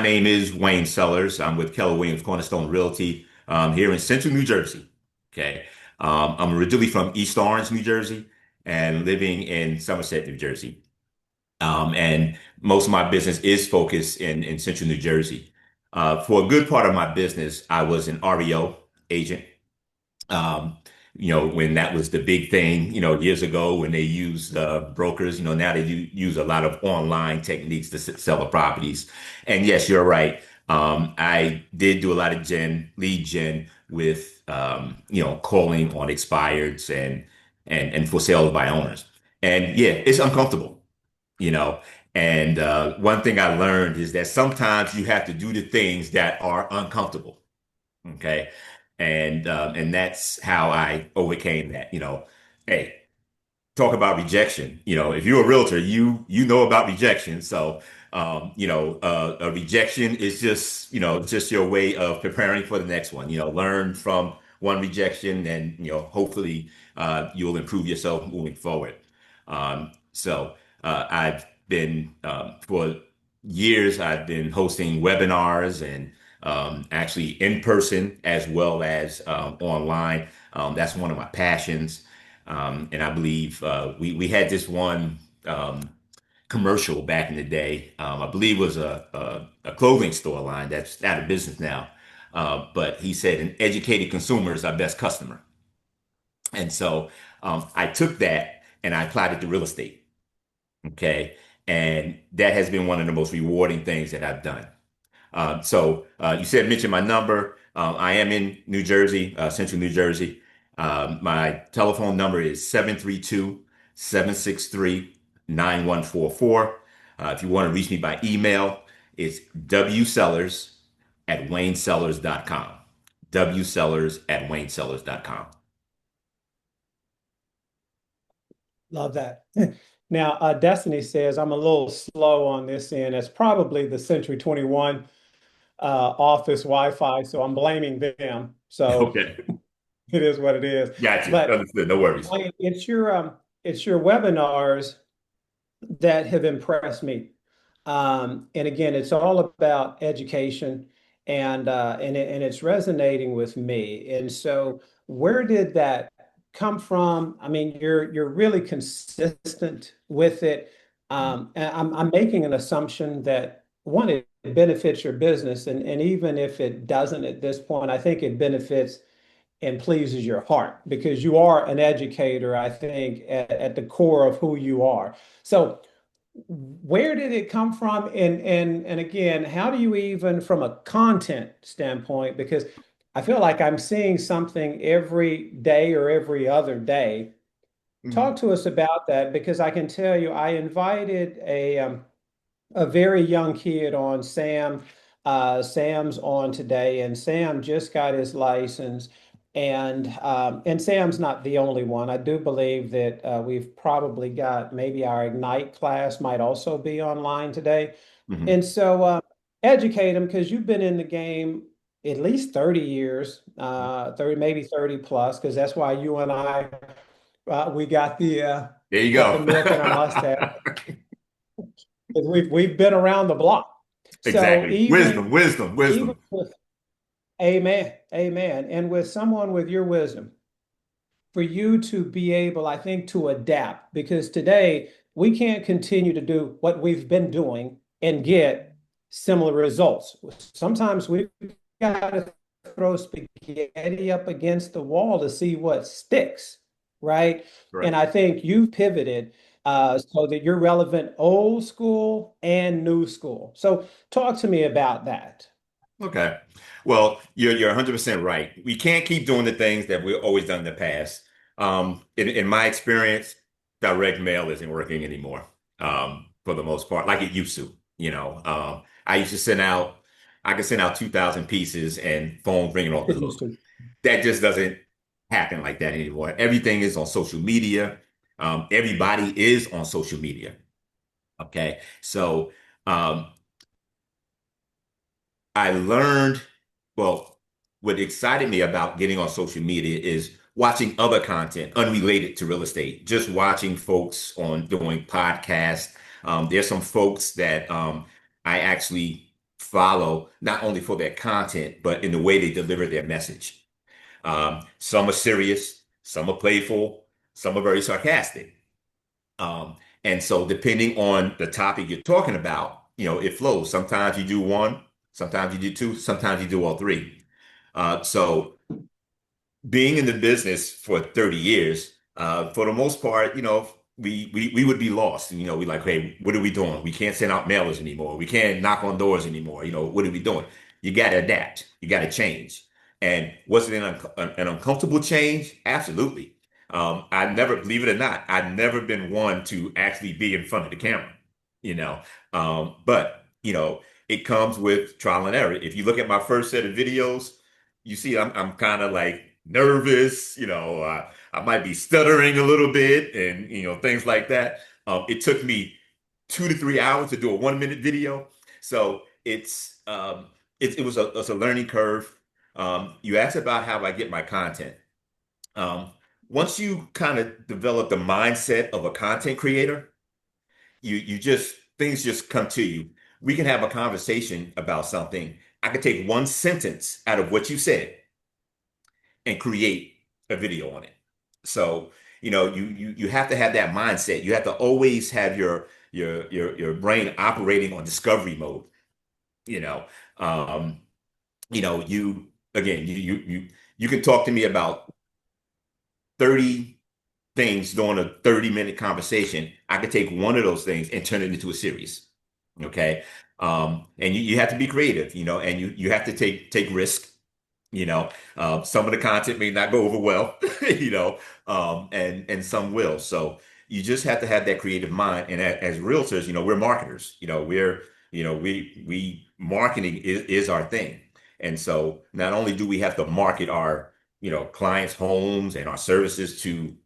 name is Wayne Sellers. I'm with Keller Williams Cornerstone Realty here in Central New Jersey. Okay. I'm originally from East Orange, New Jersey, and living in Somerset, New Jersey. And most of my business is focused in Central New Jersey. For a good part of my business, I was an REO agent. Um, when that was the big thing, years ago when they used brokers, now they use a lot of online techniques to sell the properties. And yes, you're right. I did do a lot of lead gen with, calling on expireds and for sales by owners. And yeah, it's uncomfortable, you know. And one thing I learned is that sometimes you have to do the things that are uncomfortable. Okay. And that's how I overcame that. Hey, talk about rejection. If you're a realtor, you know about rejection. So a rejection is just your way of preparing for the next one. Learn from one rejection and hopefully you'll improve yourself moving forward. I've been for years I've been hosting webinars and actually in person as well as online. That's one of my passions. And I believe we had this one commercial back in the day. I believe it was a clothing store line that's out of business now. But he said, an educated consumer is our best customer. And so I took that and I applied it to real estate. Okay. And that has been one of the most rewarding things that I've done. You said mention my number. I am in New Jersey, Central New Jersey. My telephone number is 732-763-9144. If you want to reach me by email, it's wsellers at waynesellers.com. wsellers at waynesellers.com. Love that. Now, Destiny says I'm a little slow on this end. It's probably the Century 21 office Wi-Fi, so I'm blaming them. So Okay. it is what it is. Gotcha. But Understood. No worries. it's your webinars that have impressed me. And again, it's all about education and it's resonating with me. And so where did that come from? I mean, you're really consistent with it. And I'm making an assumption that one, it benefits your business, and even if it doesn't at this point, I think it benefits and pleases your heart because you are an educator, I think, at the core of who you are. So where did it come from? And again, how do you even from a content standpoint? Because I feel like I'm seeing something every day or every other day. Mhm. Talk to us about that because I can tell you, I invited a very young kid on Sam. Sam's on today, and Sam just got his license. And Sam's not the only one. I do believe that we've probably got maybe our Ignite class might also be online today. Mhm. And so educate them because you've been in the game at least 30 years, 30, maybe 30 plus, because that's why you and I we got There you the go. milk in our mustard. We've been around the block. So Exactly. Wisdom, wisdom, even wisdom. with amen, amen, and with someone with your wisdom, for you to be able, I think, to adapt, because today we can't continue to do what we've been doing and get similar results. Sometimes we've got to throw spaghetti up against the wall to see what sticks, right? And Correct. I think you've pivoted so that you're relevant old school and new school. So talk to me about that. Okay. Well, you're 100% right. We can't keep doing the things that we've always done in the past. In my experience, direct mail isn't working anymore. For the most part, like it used to. I used to I could send out 2,000 pieces and phones ringing off the It used hook. to. That just doesn't happen like that anymore. Everything is on social media. Everybody is on social media. Okay. So, um, I learned, well, what excited me about getting on social media is watching other content unrelated to real estate, just watching folks on doing podcasts. There's some folks that I actually follow not only for their content, but in the way they deliver their message. Some are serious, some are playful, some are very sarcastic. And so depending on the topic you're talking about, it flows. Sometimes you do one, sometimes you do two, sometimes you do all three. So being in the business for 30 years, for the most part, we would be lost. We like, hey, what are we doing? We can't send out mailers anymore. We can't knock on doors anymore. What are we doing? You got to adapt. You got to change. And was it an uncomfortable change? Absolutely. I never, believe it or not, I've never been one to actually be in front of the camera, you know. But it comes with trial and error. If you look at my first set of videos, you see I'm kind of like nervous, I might be stuttering a little bit and things like that. It took me 2 to 3 hours to do a 1 minute video. So it's a learning curve. You asked about how I get my content. Um, Once you kind of develop the mindset of a content creator, you just things just come to you. We can have a conversation about something. I could take one sentence out of what you said and create a video on it. So, you have to have that mindset. You have to always have your brain operating on discovery mode. You know, um, you again, you can talk to me about 30 things during a 30-minute conversation. I could take one of those things and turn it into a series. Okay. And you have to be creative, and you have to take risk. Some of the content may not go over well, and some will. So you just have to have that creative mind. And as realtors, we're marketers. We marketing is our thing. And so not only do we have to market our, clients' homes and our services to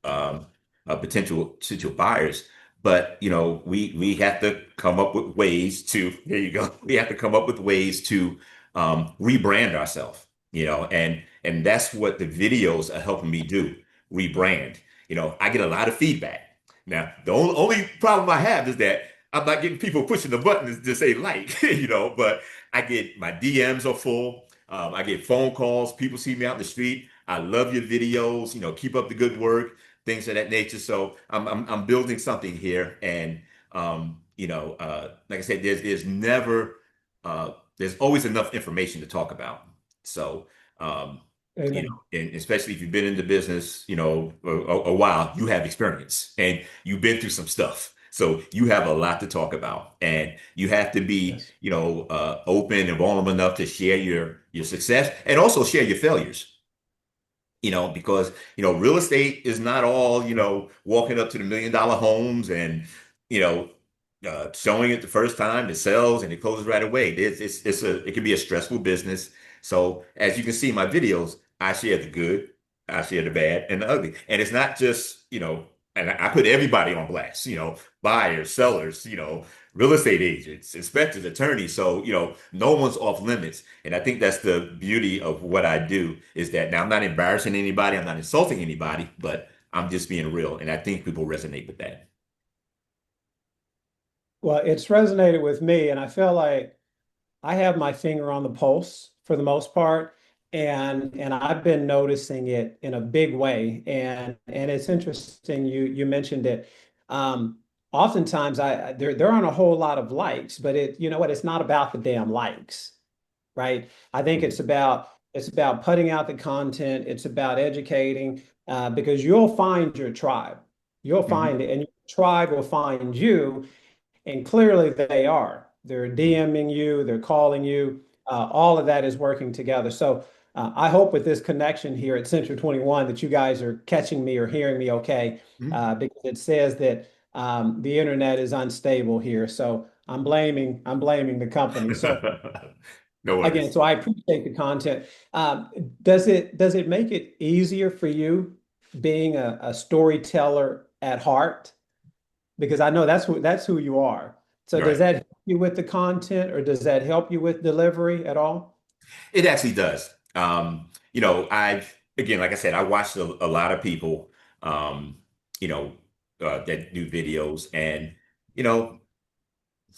potential buyers, but we have to come up with ways to. There you go. We have to come up with ways to rebrand ourselves and that's what the videos are helping me do, rebrand. I get a lot of feedback. Now, the only problem I have is that I'm not getting people pushing the button to say like, but I get my DMs are full. I get phone calls. People see me out in the street. I love your videos. Keep up the good work, things of that nature. So I'm building something here, and like I said, there's always enough information to talk about. So, um, Amen. and especially if you've been in the business, a while, you have experience and you've been through some stuff. So you have a lot to talk about, and you have to be, Yes. open and vulnerable enough to share your success and also share your failures. Because real estate is not all walking up to the $1 million homes and you know showing it the first time, it sells and it closes right away. It can be a stressful business. So as you can see in my videos, I share the good, I share the bad and the ugly, and it's not just and I put everybody on blast. Buyers, sellers, real estate agents, inspectors, attorneys. So, no one's off limits. And I think that's the beauty of what I do is that now I'm not embarrassing anybody, I'm not insulting anybody, but I'm just being real. And I think people resonate with that. Well, it's resonated with me, and I feel like I have my finger on the pulse for the most part, and I've been noticing it in a big way. And it's interesting you mentioned it. Um, Oftentimes there aren't a whole lot of likes, but you know what? It's not about the damn likes, right? I think Mhm. it's about putting out the content. It's about educating, because you'll find your tribe. You'll find Mhm. it, and your tribe will find you. And clearly they are. They're DMing you, they're calling you. All of that is working together. So I hope with this connection here at Central 21 that you guys are catching me or hearing me okay, Mhm. because it says that the internet is unstable here. So I'm blaming the company. So No again, worries. so I appreciate the content. Um, does it make it easier for you being a storyteller at heart? Because I know that's who you are. So does Right. that help you with the content, or does that help you with delivery at all? It actually does. I've again, like I said, I watched a lot of people, um, you know, that do videos, and you know,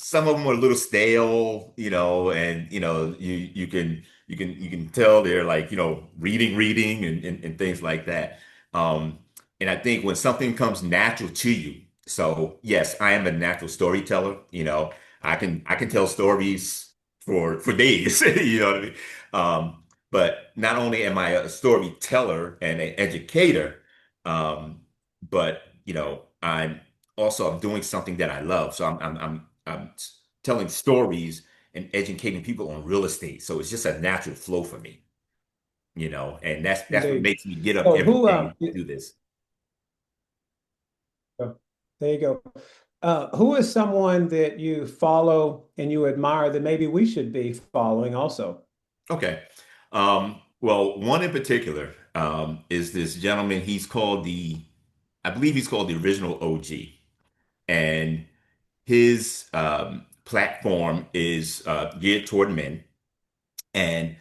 some of them are a little stale, and you can tell they're like, reading and things like that. Um, and I think when something comes natural to you, so yes, I am a natural storyteller. I can tell stories for days. You know what I mean? But not only am I a storyteller and an educator, but I'm doing something that I love. So I'm telling stories and educating people on real estate. So it's just a natural flow for me, and that's what Indeed. makes me get up So every who day to do this. there you go. Who is someone that you follow and you admire that maybe we should be following also? Okay. Well, one in particular is this gentleman. I believe he's called the original OG, and his platform is geared toward men. And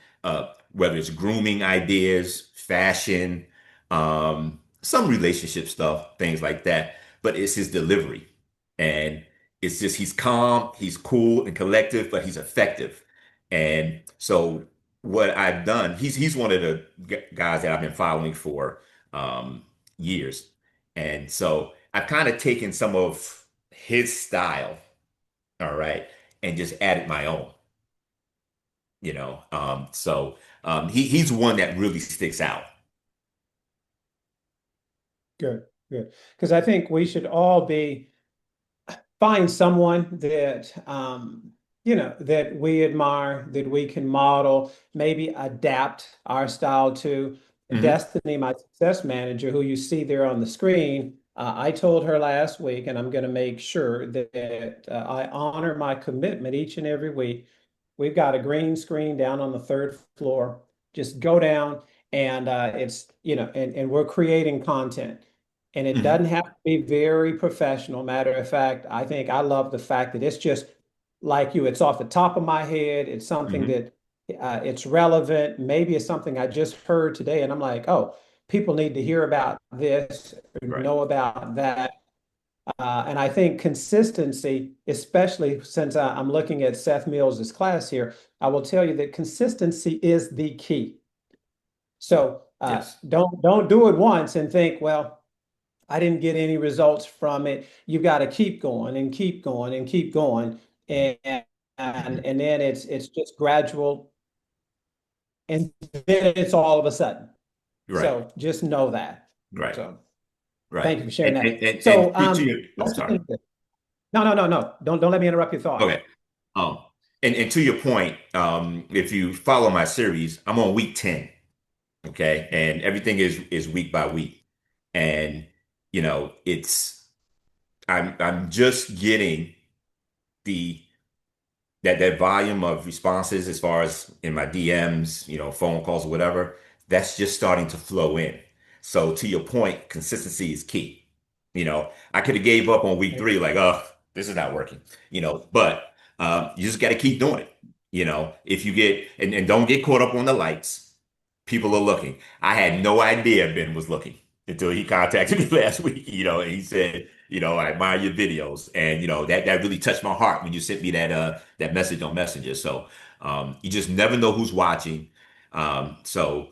whether it's grooming ideas, fashion, some relationship stuff, things like that. But it's his delivery. And it's just he's calm, he's cool and collective, but he's effective. And so what I've done, he's one of the guys that I've been following for years. And so I've kind of taken some of his style, all right, and just added my own. He's one that really sticks out. Good, good. Because I think we should all find someone that that we admire, that we can model, maybe adapt our style to. Hmm. Destiny, my success manager, who you see there on the screen, I told her last week, and I'm going to make sure that I honor my commitment each and every week. We've got a green screen down on the third floor. Just go down, and it's and we're creating content. And it Hmm. doesn't have to be very professional. Matter of fact, I think I love the fact that it's just like you, it's off the top of my head. It's something Hmm. that it's relevant. Maybe it's something I just heard today, and I'm like, oh, people need to hear about this or Right. know about that. And I think consistency, especially since I'm looking at Seth Mills's class here, I will tell you that consistency is the key. So Yes. don't do it once and think, well, I didn't get any results from it. You've got to keep going and keep going and keep going, and and then it's just gradual, and then it's all of a sudden. Right. So just know that. Right. So Right. thank you for sharing And that. and and, So and to your, oh, let's get sorry. into this. No, no, no, no. Don't let me interrupt your thought. Okay. Um, and to your point, if you follow my series, I'm on week 10. Okay. And everything is week by week. And I'm just getting the that volume of responses as far as in my DMs, phone calls or whatever, that's just starting to flow in. So to your point, consistency is key. I could have gave up on week three, like, oh, this is not working, but you just got to keep doing it. If you get, and don't get caught up on the lights, people are looking. I had no idea Ben was looking until he contacted me last week, and he said, I admire your videos. And that really touched my heart when you sent me that message on Messenger. So you just never know who's watching. So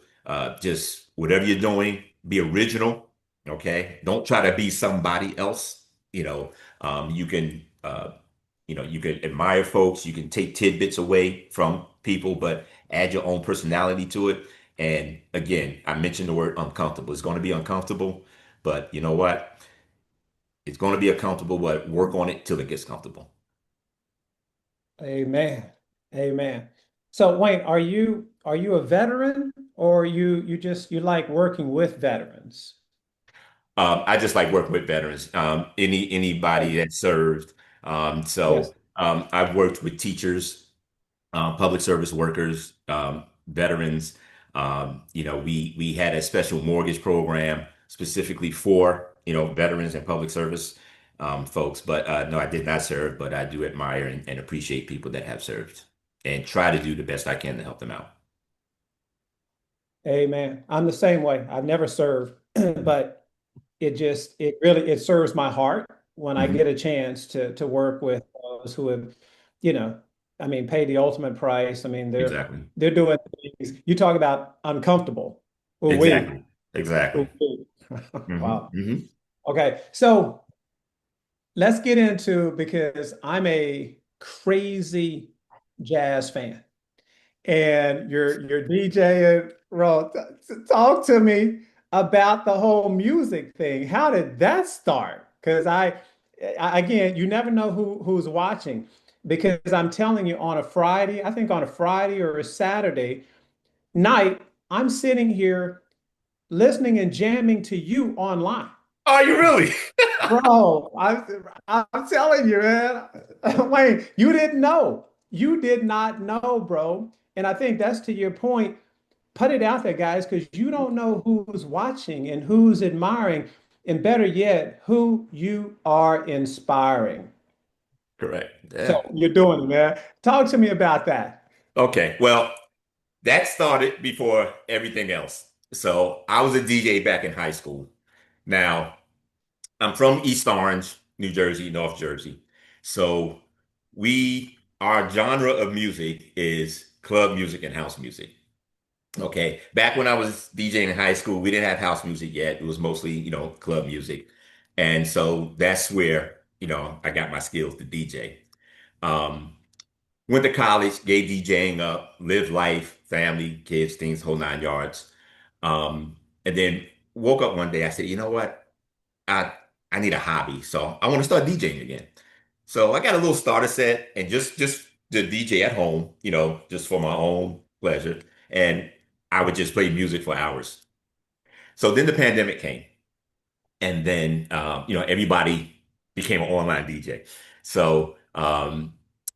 just whatever you're doing, be original. Okay. Don't try to be somebody else. You can you can admire folks, you can take tidbits away from people, but add your own personality to it. And again, I mentioned the word uncomfortable. It's going to be uncomfortable, but you know what? It's going to be uncomfortable, but work on it till it gets comfortable. Amen. Amen. So Wayne, are you a veteran, or you like working with veterans? I just like working with veterans, anybody that served. Yes. I've worked with teachers, public service workers, veterans. We had a special mortgage program specifically for veterans and public service folks. But no, I did not serve, but I do admire and appreciate people that have served and try to do the best I can to help them out. Amen. I'm the same way. I've never served, but it really it serves my heart when I Hmm. get a chance to work with those who have, you know, I mean, paid the ultimate price. I mean, Exactly. they're doing things. You talk about uncomfortable. Oh, we. Exactly. Exactly. Wow. Hmm. Okay. So let's get into because I'm a crazy jazz fan. And you're DJing. Ro, talk to me about the whole music thing. How did that start? Because again, you never know who's watching. Because I'm telling you, on a Friday, I think on a Friday or a Saturday night, I'm sitting here listening and jamming to you online. Are you really? Bro, I'm telling you, man. Wayne, you didn't know. You did not know, bro. And I think that's to your point. Put it out there, guys, because you don't know who's watching and who's admiring, and better yet, who you are inspiring. Correct. So Yeah. you're doing it, man. Talk to me about that. Okay. Well, that started before everything else. So I was a DJ back in high school. Now, I'm from East Orange, New Jersey, North Jersey. So our genre of music is club music and house music. Okay. Back when I was DJing in high school, we didn't have house music yet. It was mostly, club music. And so that's where, I got my skills to DJ. Um, Went to college, gave DJing up, lived life, family, kids, things, whole nine yards. And then woke up one day, I said, you know what? I I need a hobby. So I want to start DJing again. So I got a little starter set and just the DJ at home, just for my own pleasure. And I would just play music for hours. So then the pandemic came. And then everybody became an online DJ. So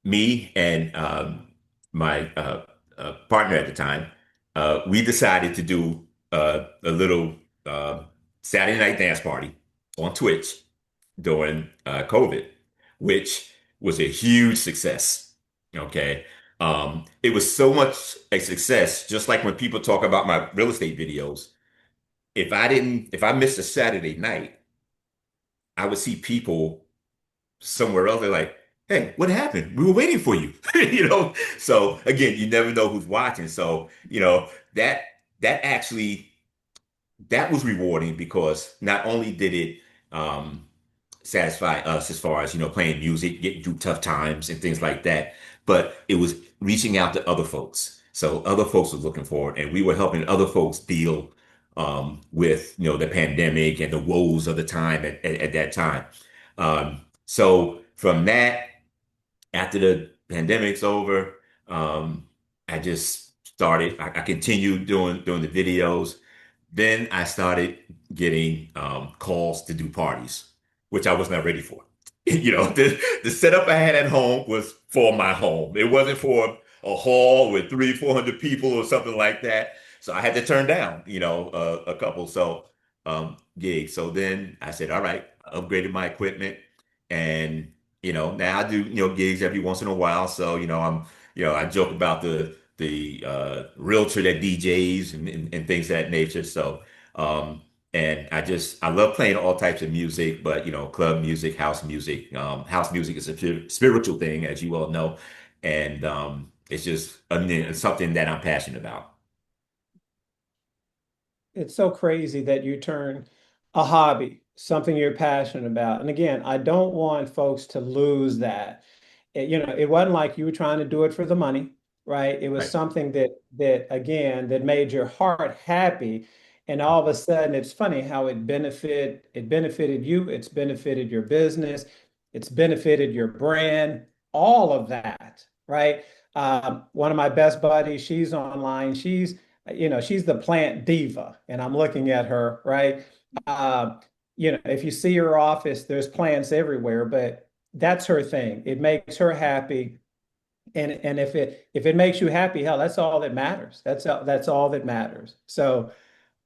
me and my partner at the time, we decided to do a little uh, Saturday night dance party on Twitch during COVID, which was a huge success. Okay. It was so much a success, just like when people talk about my real estate videos. If I missed a Saturday night, I would see people somewhere else. They're like, "Hey, what happened? We were waiting for you." So again, you never know who's watching. So that that actually that was rewarding because not only did it um, satisfy us as far as playing music, getting through tough times and things like that, but it was reaching out to other folks. So other folks were looking for it, and we were helping other folks deal with the pandemic and the woes of the time at that time. So from that, after the pandemic's over, I just started. I continued doing the videos. Then I started getting calls to do parties, which I was not ready for. The setup I had at home was for my home. It wasn't for a hall with 400 people or something like that. So I had to turn down, a couple gigs. So then I said, all right, I upgraded my equipment, and now I do gigs every once in a while. So I joke about the realtor that DJs and things of that nature. So um, and I love playing all types of music, but club music, house music. House music is a spiritual thing, as you well know, and it's just it's something that I'm passionate about. It's so crazy that you turn a hobby, something you're passionate about. And again, I don't want folks to lose that. It wasn't like you were trying to do it for the money, right? It was Right. something that again that made your heart happy. And all of a sudden, it's funny how it benefited you, it's benefited your business, it's benefited your brand, all of that, right? One of my best buddies, she's online. She's the plant diva, and I'm looking at her, right? Uh, if you see her office, there's plants everywhere, but that's her thing. It makes her happy. And if it makes you happy, hell, that's all that matters. That's all that matters. So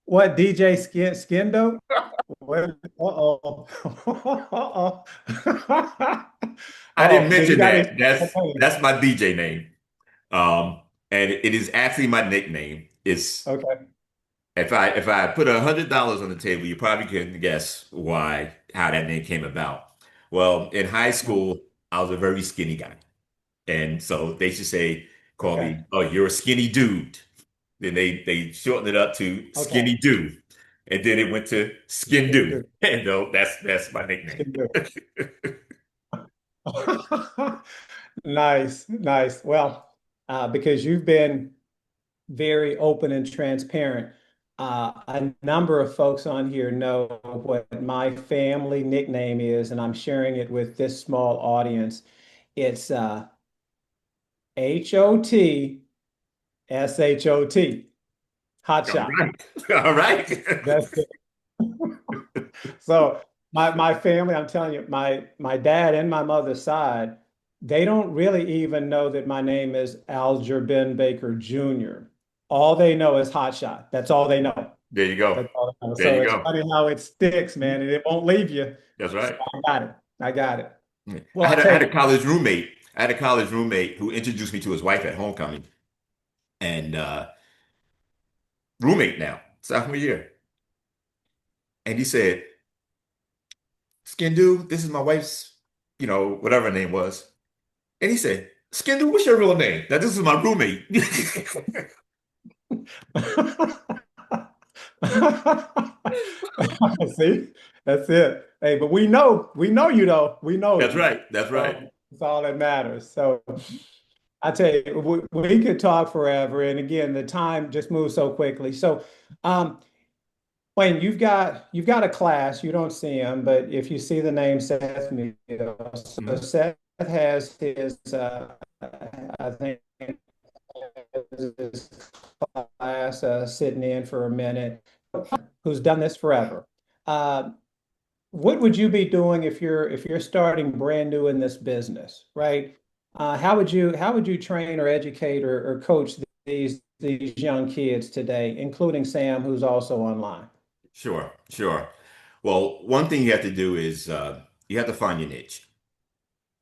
what DJ Skin Dope? Uh-oh. Uh-oh. I didn't Oh, you mention got that. it. Okay. That's my DJ name. And it is actually my nickname. It's Okay. if I put $100 on the table, you probably can guess how that name came about. Well, in high school, I was a very skinny guy. And so they should say, call Okay. me, oh, you're a skinny dude. Then they shortened it up to Okay. Skinny Dude. And then it went to Skin Skin Dude. dude. And that's my nickname. Skin dude. Nice, nice. Well, because you've been very open and transparent. A number of folks on here know what my family nickname is, and I'm sharing it with this small audience. It's HOTSHOT, hot All shot. right. All right. That's it. So my family, I'm telling you, my dad and my mother's side, they don't really even know that my name is Alger Ben Baker Jr. All they know is hot shot. That's all they know. There you go. That's all I know. There So you it's go. funny how it sticks, man, and it won't leave you. That's So right. I got it. I got it. Yeah. Well, I I tell had you, a college roommate. I had a college roommate who introduced me to his wife at homecoming. And roommate now, sophomore year. And he said, Skin Dude, this is my wife's, whatever her name was. And he said, Skin Dude, what's your real name? Now, this is my roommate. see, that's it. Hey, but we know you though. We know That's you. right. That's right. So it's all that matters. So I tell you, we could talk forever. And again, the time just moves so quickly. So, Wayne, you've got a class. You don't see him, but if you see the name Seth Mead, so Mhm. Seth has his, I think, his class sitting in for a minute. Who's done this forever? Uh, what would you be doing if you're starting brand new in this business, right? How would you train or educate or coach these young kids today, including Sam, who's also online? Sure, sure. Well, one thing you have to do is you have to find your niche,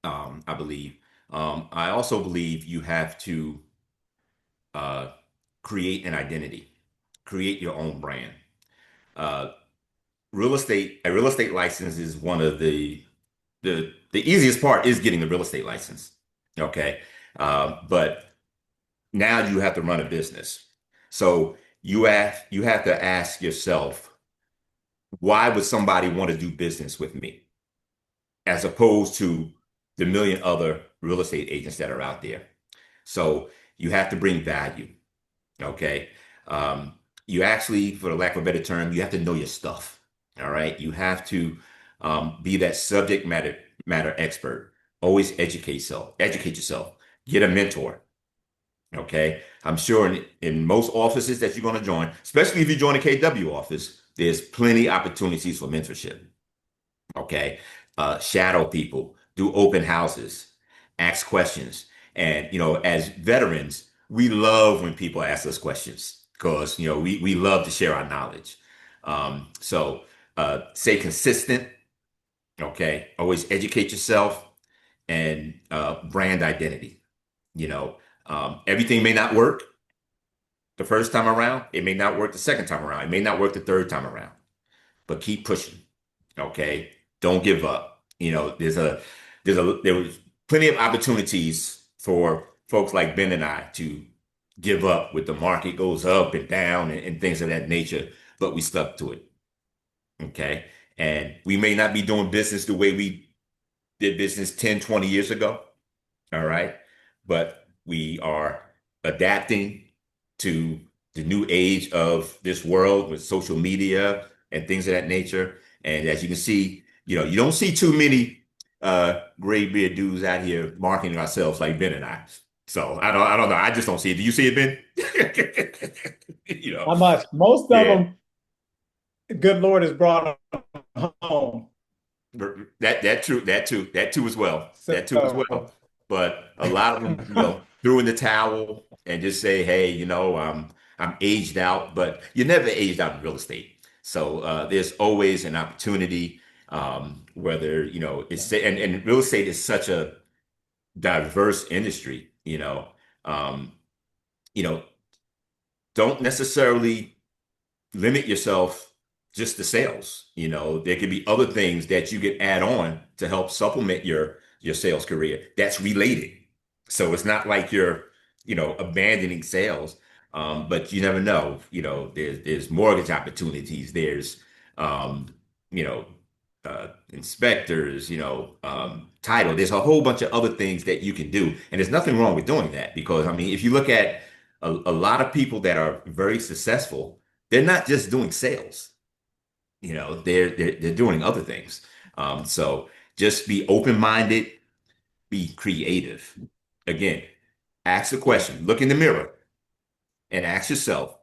I believe. I also believe you have to uh, create an identity, create your own brand. Uh, a real estate license is one of the easiest part is getting the real estate license. Okay. But now you have to run a business. So you have to ask yourself, why would somebody want to do business with me as opposed to the million other real estate agents that are out there? So you have to bring value. Okay. Um, you actually, for the lack of a better term, you have to know your stuff. All right. You have to be that subject matter expert. Always educate yourself, get a mentor. Okay. I'm sure in most offices that you're going to join, especially if you join a KW office, there's plenty opportunities for mentorship. Okay. Shadow people, do open houses, ask questions. And, as veterans, we love when people ask us questions because, we love to share our knowledge. So stay consistent. Okay. Always educate yourself and brand identity. Everything may not work the first time around. It may not work the second time around. It may not work the third time around, but keep pushing. Okay. Don't give up. There was plenty of opportunities for folks like Ben and I to give up with the market goes up and down and things of that nature, but we stuck to it. Okay. And we may not be doing business the way we did business 10, 20 years ago. All right. But we are adapting to the new age of this world with social media and things of that nature. And as you can see, you don't see too many gray beard dudes out here marketing ourselves like Ben and I. So I don't know. I just don't see it. Do you see it, Ben? You know, How much? Most of yeah. them, good Lord has brought them home. That too as well. That too as well. So But a lot of them, threw in the towel and just say, "Hey, I'm aged out." But you're never aged out in real estate. So there's always an opportunity. Whether and real estate is such a diverse industry. Um, you know, don't necessarily limit yourself just to sales. There could be other things that you could add on to help supplement your your sales career. That's related. So it's not like you're, abandoning sales. But you never know. There's mortgage opportunities. There's um, you know, inspectors, title. There's a whole bunch of other things that you can do. And there's nothing wrong with doing that because, I mean, if you look at a lot of people that are very successful, they're not just doing sales. They're doing other things. So just be open-minded, be creative. Again, ask a question, look in the mirror and ask yourself,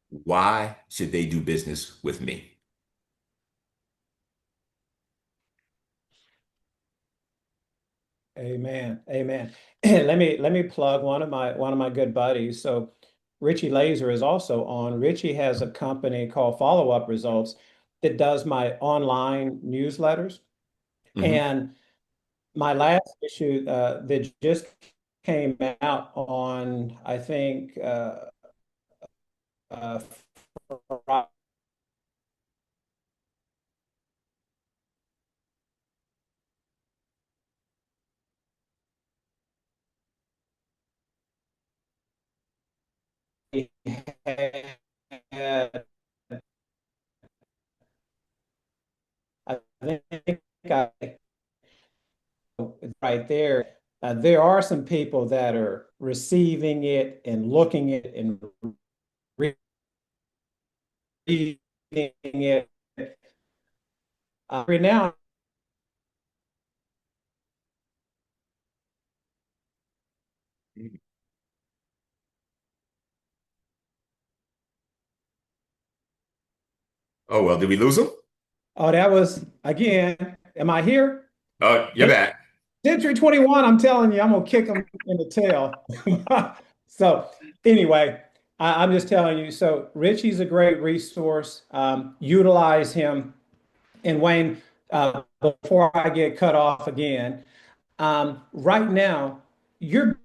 why should they do business with me? Amen. Amen. Let me plug one of my good buddies. So Richie Laser is also on. Richie has a company called Follow Up Results that does my online newsletters. Mhm. And my last issue that just came out on, I think, uh, Friday, had, I think I right there. There are some people that are receiving it and looking at it and reading it. Right now, Oh, well, did we lose them? oh, that was again. Am I here? Oh, you're back. Century 21, I'm telling you, I'm gonna kick them in the tail. So anyway, I'm just telling you. So Richie's a great resource. Utilize him. And Wayne, before I get cut off again, right now, your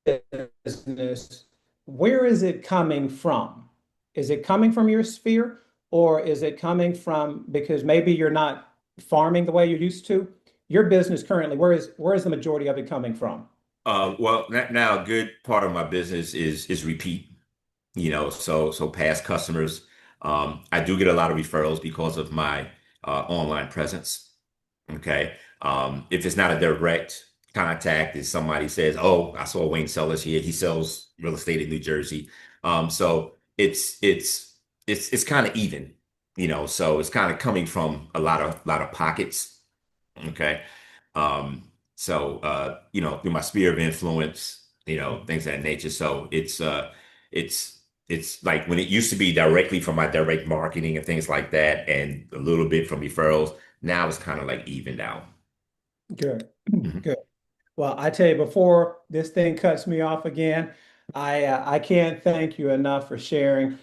business, where is it coming from? Is it coming from your sphere, or is it coming from because maybe you're not farming the way you used to? Your business currently, where is the majority of it coming from? Well, now a good part of my business is repeat. So past customers. I do get a lot of referrals because of my online presence. Okay. If it's not a direct contact, if somebody says, "Oh, I saw Wayne Sellers here. He sells real estate in New Jersey." So it's kind of even, so it's kind of coming from a lot of pockets. Okay. Through my sphere of influence, things of that nature. So it's like when it used to be directly from my direct marketing and things like that, and a little bit from referrals. Now it's kind of like evened out. Good. Mhm. Good. Well, I tell you, before this thing cuts me off again, I can't thank you enough for sharing.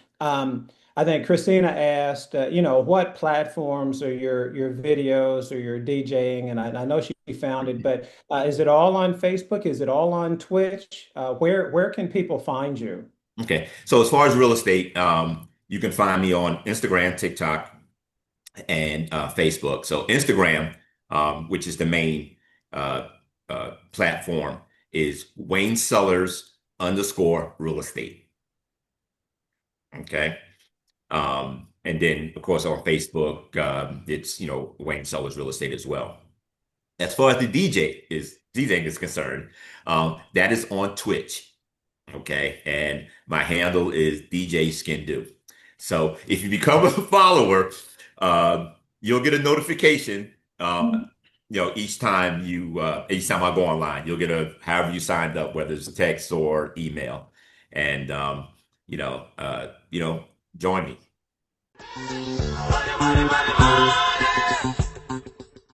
I think Christina asked, what platforms are your videos or your DJing, and I know she found it, but is it all on Facebook? Is it all on Twitch? Where can people find you? Okay. So as far as real estate, you can find me on Instagram, TikTok, and Facebook. So Instagram, which is the main platform, is Wayne Sellers underscore real estate. Okay. And then of course on Facebook, it's Wayne Sellers real estate as well. As far as the DJing is concerned, that is on Twitch. Okay. And my handle is DJ Skin Do. So if you become a follower, you'll get a notification. Each time I go online, you'll get however you signed up, whether it's text or email, and you know, uh, you know, join me.